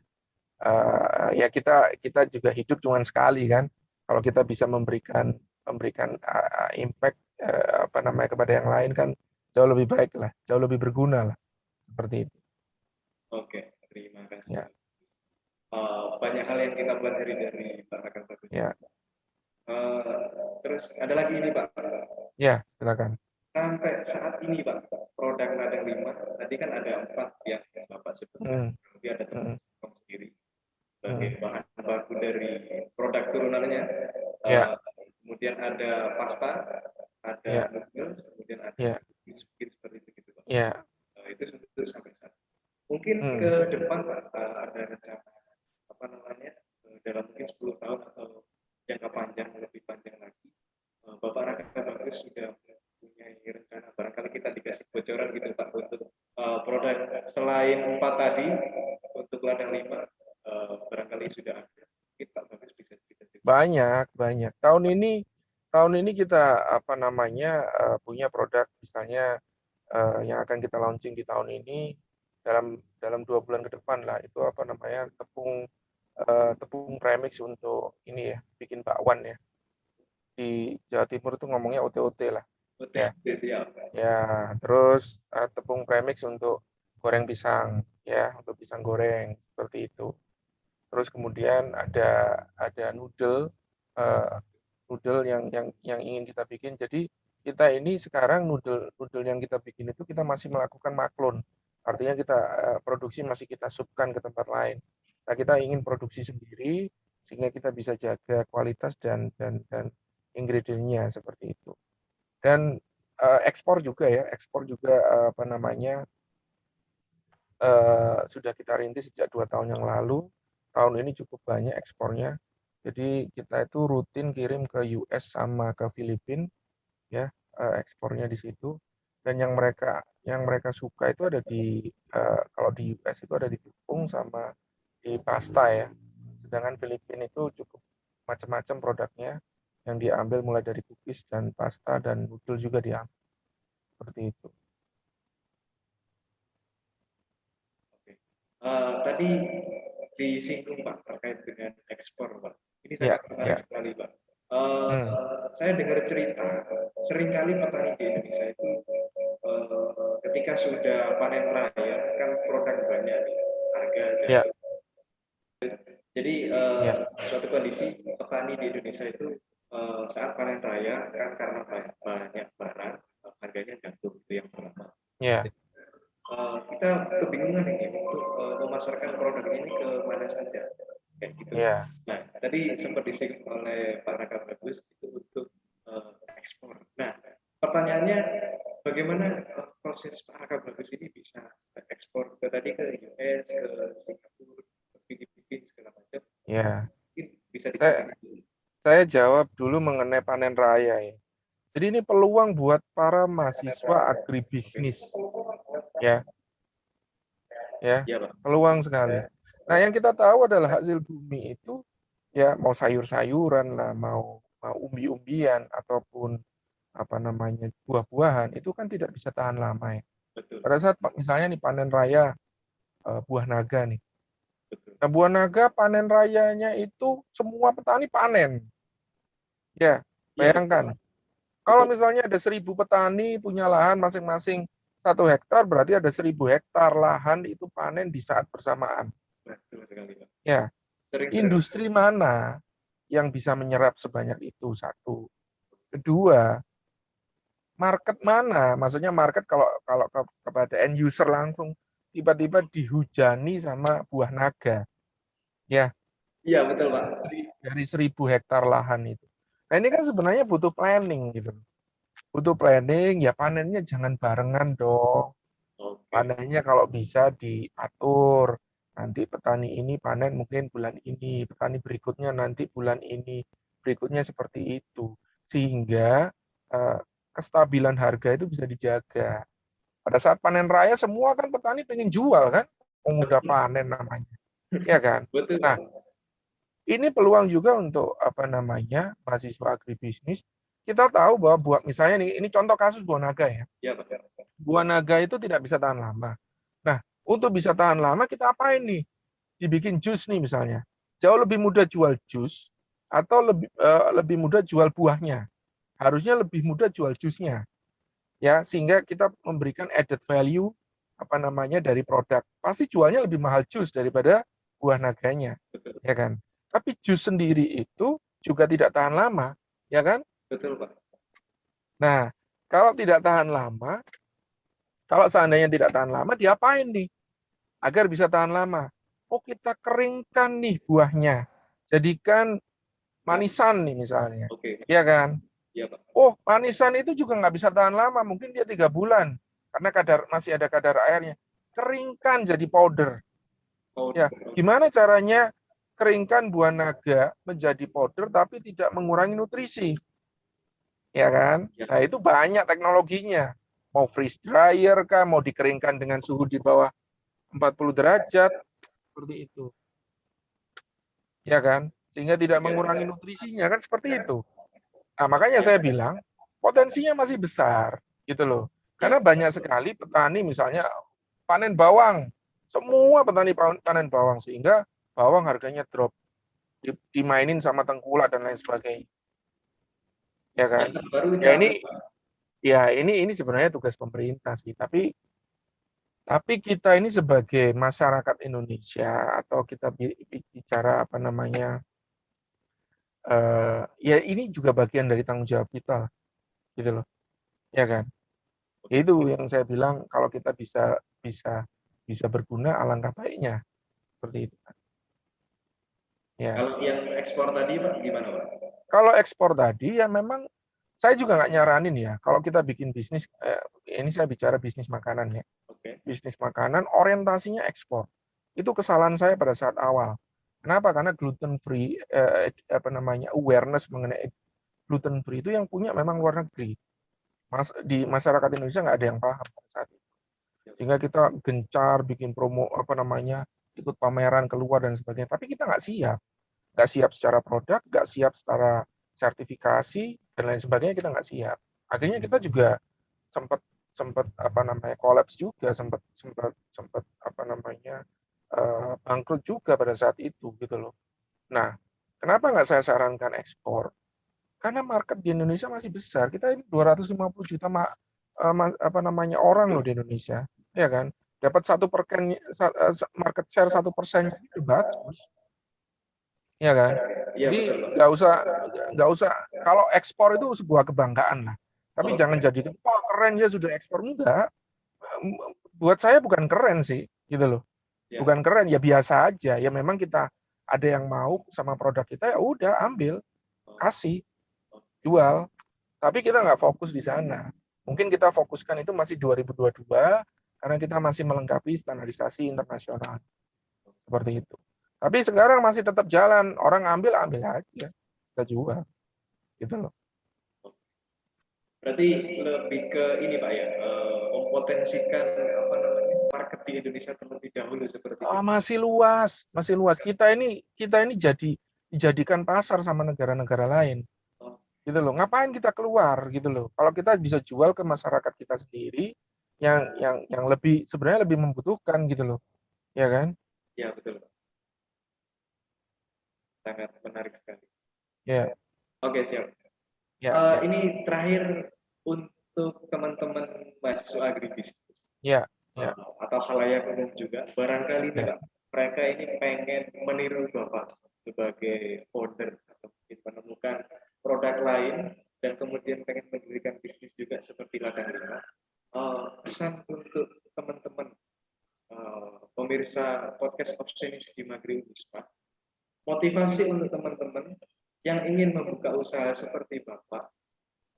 ya kita kita juga hidup cuma sekali kan. Kalau kita bisa memberikan memberikan impact apa namanya kepada yang lain kan jauh lebih baik lah, jauh lebih berguna lah seperti itu. Oke, terima kasih Ya, Pak. Banyak hal yang kita pelajari dari Pak Raka Bagus. ya, Terus ada lagi ini Pak. ya, silakan. Sampai saat ini Pak, produk ladang 5 tadi kan ada 4 yang Bapak sebutkan. Hmm, Nanti ada hmm, teman sendiri sebagai hmm. bahan baku dari produk turunannya. Ya, Kemudian ada pasta, ada ya, noodles, kemudian ada ya, biskuit seperti itu gitu Pak. ya. Itu sampai saat. Mungkin Hmm, ke depan Pak ada rencana apa namanya dalam mungkin 10 bocoran gitu Pak untuk produk selain 4 tadi untuk ladang 5 barangkali sudah ada. Mungkin Pak Bagus bisa Banyak. Tahun ini kita punya produk misalnya yang akan kita launching di tahun ini dalam 2 bulan ke depan lah, itu tepung premix untuk ini ya, bikin bakwan ya. Di Jawa Timur itu ngomongnya OT-OT lah. Ya. Ya, terus tepung premix untuk goreng pisang ya, untuk pisang goreng seperti itu. Terus kemudian ada noodle yang ingin kita bikin. Jadi kita ini sekarang noodle yang kita bikin itu kita masih melakukan maklun. Artinya kita produksi masih kita subkan ke tempat lain. Nah, kita ingin produksi sendiri sehingga kita bisa jaga kualitas dan ingredientnya seperti itu. Dan ekspor juga sudah kita rintis sejak 2 tahun yang lalu. Tahun ini cukup banyak ekspornya. Jadi kita itu rutin kirim ke US sama ke Filipina ya, ekspornya di situ. Dan yang mereka suka itu ada kalau di US itu ada di tepung sama di pasta ya. Sedangkan Filipina itu cukup macam-macam produknya yang diambil mulai dari cookies dan pasta dan noodle juga diambil. Seperti itu. Tadi disinggung Pak terkait dengan ekspor Pak. Ini Ya, sangat menarik ya. sekali Pak. Saya dengar cerita seringkali petani di Indonesia itu ketika sudah panen raya kan produk banyak nih, harga dan Ya, jadi ya, suatu kondisi petani di Indonesia itu saat panen raya kan karena banyak barang harganya jatuh, itu yang pertama. ya. Kita kebingungan ini untuk memasarkan produk ini ke mana saja kayak gitu. Ya. Nah, tadi sempat disinggung oleh Pak Raka Bagus itu untuk ekspor. Nah, pertanyaannya bagaimana proses Pak Raka Bagus ini bisa ekspor ke tadi ke US, ke Singapura, ke Filipina segala macam? Ya. Mungkin bisa diceritain dulu. Saya jawab dulu mengenai panen raya ya. Jadi ini peluang buat para mahasiswa agribisnis. Ya, ya, Ya, Pak. peluang sekali. Nah, yang kita tahu adalah hasil bumi itu ya mau sayur-sayuran lah, mau umbi-umbian ataupun buah-buahan itu kan tidak bisa tahan lama ya. Betul. Pada saat misalnya nih panen raya buah naga nih. Betul. Nah, buah naga panen rayanya itu semua petani panen. Ya, Iya, bayangkan. betul. Kalau Betul. misalnya ada 1.000 petani punya lahan masing-masing 1 hektar, berarti ada 1.000 hektar lahan itu panen di saat bersamaan. Betul sekali, Pak. Ya, Sering industri mana yang bisa menyerap sebanyak itu? Satu. Kedua, market mana? Maksudnya market kalau kepada end user langsung tiba-tiba dihujani sama buah naga. Ya, Iya, betul, Pak. dari 1.000 hektar lahan itu. Nah, ini kan sebenarnya butuh planning gitu. Butuh planning, ya panennya jangan barengan dong. Oke. Panennya kalau bisa diatur. Nanti petani ini panen mungkin bulan ini, petani berikutnya nanti bulan ini, berikutnya seperti itu. Sehingga kestabilan harga itu bisa dijaga. Pada saat panen raya semua kan petani pengen jual kan, udah panen namanya. Ya kan? Betul, Nah, Pak. ini peluang juga untuk mahasiswa agribisnis. Kita tahu bahwa buat misalnya nih, ini contoh kasus buah naga ya. Iya, Pak. Buah naga itu tidak bisa tahan lama. Nah, untuk bisa tahan lama kita apain nih? Dibikin jus nih misalnya. Jauh lebih mudah jual jus atau lebih mudah jual buahnya. Harusnya lebih mudah jual jusnya. Ya, sehingga kita memberikan added value dari produk. Pasti jualnya lebih mahal jus daripada buah naganya. Betul. Ya kan? Tapi jus sendiri itu juga tidak tahan lama, ya kan? Betul, Pak. Nah, kalau tidak tahan lama, kalau seandainya tidak tahan lama, diapain nih? Agar bisa tahan lama. Oh, kita keringkan nih buahnya. Jadikan manisan nih misalnya. Oke. Iya kan? Iya, Pak. Oh, manisan itu juga nggak bisa tahan lama. Mungkin dia 3 bulan. Karena masih ada kadar airnya. Keringkan jadi powder. Ya, gimana caranya keringkan buah naga menjadi powder tapi tidak mengurangi nutrisi? Ya kan? Nah, itu banyak teknologinya. Mau freeze dryer kah, mau dikeringkan dengan suhu di bawah 40 derajat, seperti itu. Ya kan? Sehingga tidak mengurangi nutrisinya, kan seperti itu. Nah, makanya saya bilang, potensinya masih besar, gitu loh. Karena banyak sekali petani misalnya panen bawang, semua petani panen bawang, sehingga bawang harganya drop, dimainin sama tengkulak dan lain sebagainya. Ya kan? Yang baru Ya cabut, ini Pak. ini sebenarnya tugas pemerintah sih, tapi kita ini sebagai masyarakat Indonesia, atau kita bicara apa namanya, ya ini juga bagian dari tanggung jawab kita, gitu loh, ya kan? Ya itu yang saya bilang, kalau kita bisa bisa bisa berguna, alangkah baiknya, seperti itu. Ya. Kalau yang ekspor tadi, Pak, gimana, Pak? Kalau ekspor tadi, ya memang saya juga nggak nyaranin ya. Kalau kita bikin bisnis, ini saya bicara bisnis makanan ya. Oke. Bisnis makanan orientasinya ekspor. Itu kesalahan saya pada saat awal. Kenapa? Karena gluten free, apa namanya, awareness mengenai gluten free itu yang punya memang luar negeri. Di masyarakat Indonesia nggak ada yang paham pada saat itu. Sehingga kita gencar bikin promo, apa namanya, ikut pameran keluar dan sebagainya. Tapi kita nggak siap secara produk, nggak siap secara sertifikasi dan lain sebagainya, kita nggak siap. Akhirnya kita juga sempat sempat apa namanya, kolaps juga, sempat sempat sempat apa namanya, bangkrut juga pada saat itu, gitu loh. Nah, kenapa nggak saya sarankan ekspor? Karena market di Indonesia masih besar. Kita ini 250 juta apa namanya, orang loh di Indonesia, ya kan? Dapat 1%, market share 1% itu bagus, ya kan? Iya, Jadi betul, Pak. nggak usah, kalau ekspor itu sebuah kebanggaan lah. Tapi Oke. jangan jadikan, wah keren ya sudah ekspor, enggak. Buat saya bukan keren sih, gitu loh. Ya. Bukan keren, ya biasa aja. Ya memang kita ada yang mau sama produk kita, ya udah ambil, kasih, jual. Tapi kita nggak fokus di sana. Mungkin kita fokuskan itu masih 2022, karena kita masih melengkapi standarisasi internasional. Seperti itu. Tapi sekarang masih tetap jalan. Orang ambil aja. Kita jual. Gitu loh. Berarti lebih ke ini, Pak, ya, mempotensikan apa namanya, market di Indonesia terlebih dahulu seperti itu. Masih luas. Masih luas. Kita ini dijadikan pasar sama negara-negara lain. Oh, Gitu loh. Ngapain kita keluar, gitu loh. Kalau kita bisa jual ke masyarakat kita sendiri, yang lebih, sebenarnya lebih membutuhkan, gitu loh. Ya kan? ya, betul, Pak. Sangat menarik sekali. Ya, Oke, siap. ya, ya, Ini terakhir untuk teman-teman mahasiswa agribisnis, ya, ya, atau khalayak umum juga. Barangkali nih, ya. Pak, mereka ini pengen meniru Bapak sebagai founder atau mungkin menemukan produk lain dan kemudian pengen mendirikan bisnis juga seperti Ladang Lima. Pesan untuk teman-teman pemirsa podcast Opsinis di Magri Unisma, motivasi untuk teman-teman yang ingin membuka usaha seperti Bapak.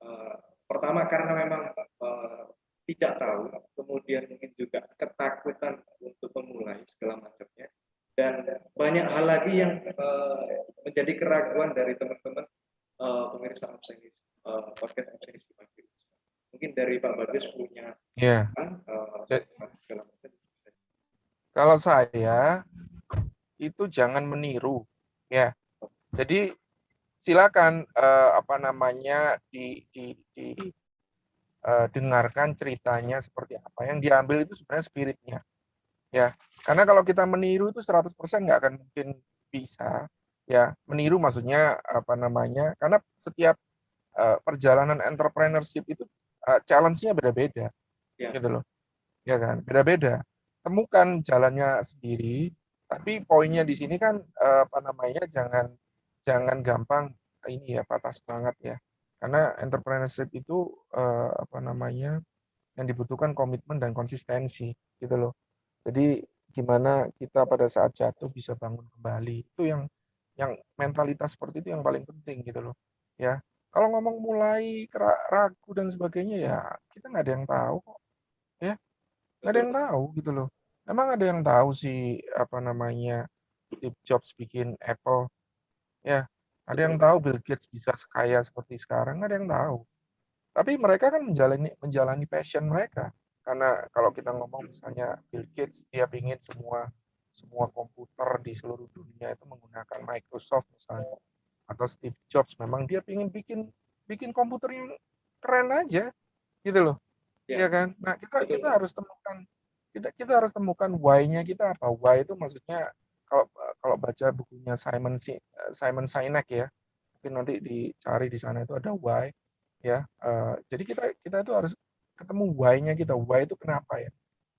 Uh, Pertama karena memang tidak tahu, kemudian mungkin juga ketakutan untuk memulai segala macamnya, dan banyak hal lagi yang menjadi keraguan dari teman-teman pemirsa Opsinis, podcast Opsinis di Magri. Mungkin dari Pak Bagus punya Ya. segala macam. Kalau saya itu jangan meniru, ya. Jadi silakan, apa namanya, dengarkan ceritanya seperti apa. Yang diambil itu sebenarnya spiritnya, ya. Karena kalau kita meniru itu 100% nggak akan mungkin bisa, ya. Meniru maksudnya apa namanya? Karena setiap perjalanan entrepreneurship itu challenge-nya beda-beda, Ya, gitu loh, ya kan? Beda-beda. Temukan jalannya sendiri, tapi poinnya di sini kan, apa namanya, jangan jangan gampang ini ya, patah semangat ya. Karena entrepreneurship itu, apa namanya, yang dibutuhkan komitmen dan konsistensi, gitu loh. Jadi gimana kita pada saat jatuh bisa bangun kembali. Itu yang mentalitas seperti itu yang paling penting, gitu loh. Ya. Kalau ngomong mulai ragu dan sebagainya, ya kita nggak ada yang tahu kok, ya. Nggak ada betul. yang tahu, gitu loh. Emang ada yang tahu sih apa namanya, Steve Jobs bikin Apple, ya. Ada yang Betul. tahu Bill Gates bisa sekaya seperti sekarang? Nggak ada yang tahu. Tapi mereka kan menjalani passion mereka. Karena kalau kita ngomong misalnya Bill Gates, dia ingin semua komputer di seluruh dunia itu menggunakan Microsoft misalnya, atau Steve Jobs, memang dia ingin bikin komputer yang keren aja, gitu loh, ya Ya, kan? Nah, kita betul. kita harus temukan kita harus temukan why-nya kita apa. Why itu maksudnya, kalau kalau baca bukunya Simon Sinek ya, mungkin nanti dicari di sana itu ada why ya. Jadi kita itu harus ketemu why-nya kita. Why itu kenapa ya?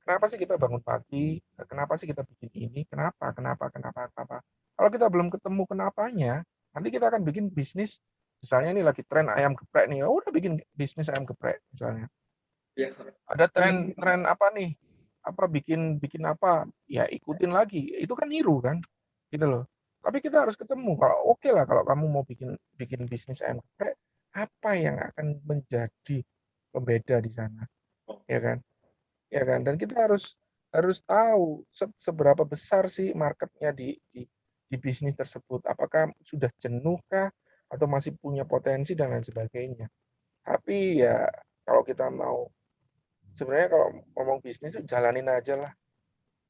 Kenapa sih kita bangun pagi? Kenapa sih kita bikin ini? Kenapa? Kalau kita belum ketemu kenapanya, nanti kita akan bikin bisnis. Misalnya ini lagi tren ayam geprek nih, ya udah bikin bisnis ayam geprek misalnya. Ya, Ada tren apa nih? Apa bikin bikin apa? Ya ikutin lagi. Itu kan niru kan, gitu loh. Tapi kita harus ketemu. Kalau oke lah, kalau kamu mau bikin bikin bisnis ayam geprek, apa yang akan menjadi pembeda di sana, ya kan? Ya kan? Dan kita harus harus tahu seberapa besar sih marketnya di bisnis tersebut. Apakah sudah jenuh kah, atau masih punya potensi dan lain sebagainya. Tapi ya, kalau kita mau, sebenarnya kalau ngomong bisnis itu jalanin aja lah,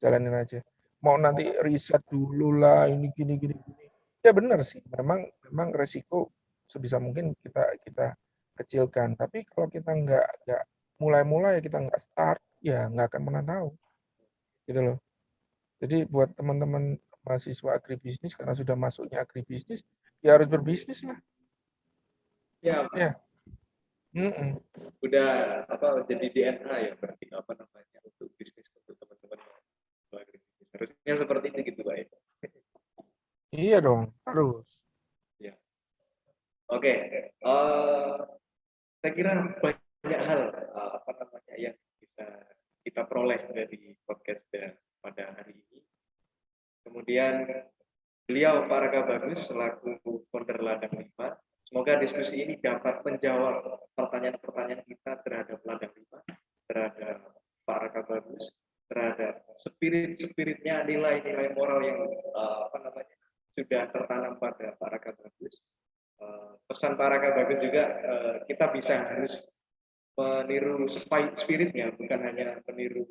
jalanin aja. Mau nanti riset dulu lah, ini gini gini gini. Ya benar sih, memang memang resiko sebisa mungkin kita kita kecilkan. Tapi kalau kita nggak mulai-mulai, kita nggak start, ya nggak akan pernah tahu, gitu loh. Jadi buat teman-teman mahasiswa agribisnis, karena sudah masuknya agribisnis, ya harus berbisnis lah. ya, Ya, mm-mm. udah apa jadi DNA ya berarti apa namanya untuk bisnis untuk teman-teman harusnya seperti itu gitu Pak ya. Iya dong, harus. Ya. Oke, saya kira banyak hal apa namanya yang bisa kita peroleh dari podcast pada hari ini. Kemudian beliau Pak Raka Bagus selaku founder Ladang 5, semoga diskusi ini dapat menjawab pertanyaan-pertanyaan kita terhadap Ladang 5, terhadap Pak Raka Bagus, terhadap spirit-spiritnya, nilai-nilai moral yang apa namanya sudah tertanam pada Pak Raka Bagus. Pesan Pak Raka Bagus juga kita bisa harus meniru spiritnya, bukan hanya meniru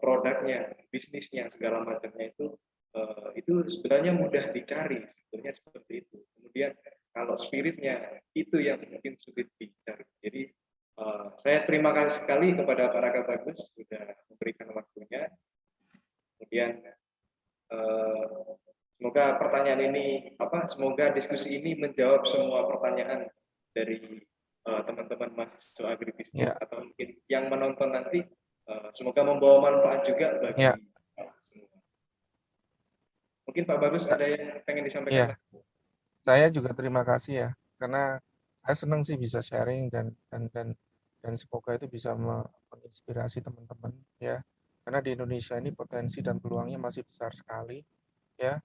produknya, bisnisnya, segala macamnya itu sebenarnya mudah dicari, sebetulnya seperti itu. Kemudian kalau spiritnya itu yang mungkin sulit dicari. Jadi saya terima kasih sekali kepada Pak Raka Bagus sudah memberikan waktunya. Kemudian semoga pertanyaan ini semoga diskusi ini menjawab semua pertanyaan dari teman-teman mahasiswa agribisnis Ya, atau mungkin yang menonton nanti, semoga membawa manfaat juga bagi ya, semua. Mungkin Pak Bagus ada yang pengen disampaikan ya. lagi? Saya juga terima kasih ya, karena saya senang sih bisa sharing dan semoga itu bisa menginspirasi teman-teman ya. Karena di Indonesia ini potensi dan peluangnya masih besar sekali ya.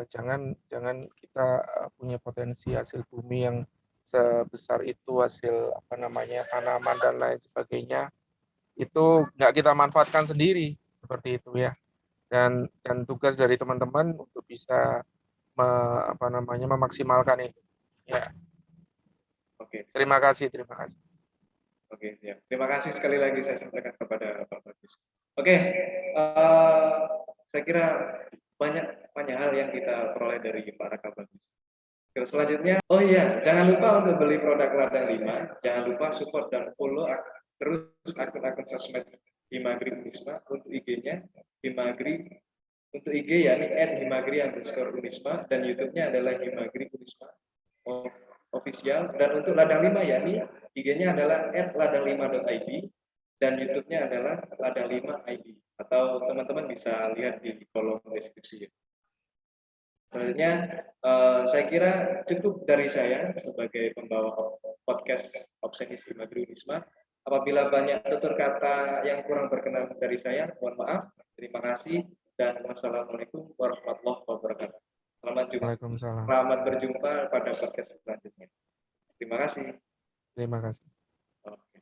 Jangan jangan kita punya potensi hasil bumi yang sebesar itu, hasil apa namanya tanaman dan lain sebagainya, itu nggak kita manfaatkan sendiri seperti itu ya. Dan tugas dari teman-teman untuk bisa apa namanya memaksimalkan itu. Ya, Oke, terima kasih, terima kasih. oke, siap. Terima kasih sekali lagi saya sampaikan kepada Pak Bagus. Oke, saya kira banyak hal yang kita peroleh dari Pak Raka Bagus. Terus selanjutnya, oh iya, jangan lupa untuk beli produk Ladang 5, jangan lupa support dan follow terus akun-akun sosmed Himagri Unisma, untuk IG-nya Himagri, untuk IG yakni @himagri_unisma, dan YouTube-nya adalah Himagri Unisma official, dan untuk Ladang 5 yakni IG-nya adalah @ladang5.id dan YouTube-nya adalah Ladang 5 ID, atau teman-teman bisa lihat di kolom deskripsi. Sebenarnya saya kira cukup dari saya sebagai pembawa podcast Obsenis Himagri Unisma. Apabila banyak tutur kata yang kurang berkenan dari saya, mohon maaf. Terima kasih dan wassalamualaikum warahmatullahi wabarakatuh. Waalaikumsalam. Selamat berjumpa pada podcast selanjutnya. Terima kasih. Terima kasih. Oke.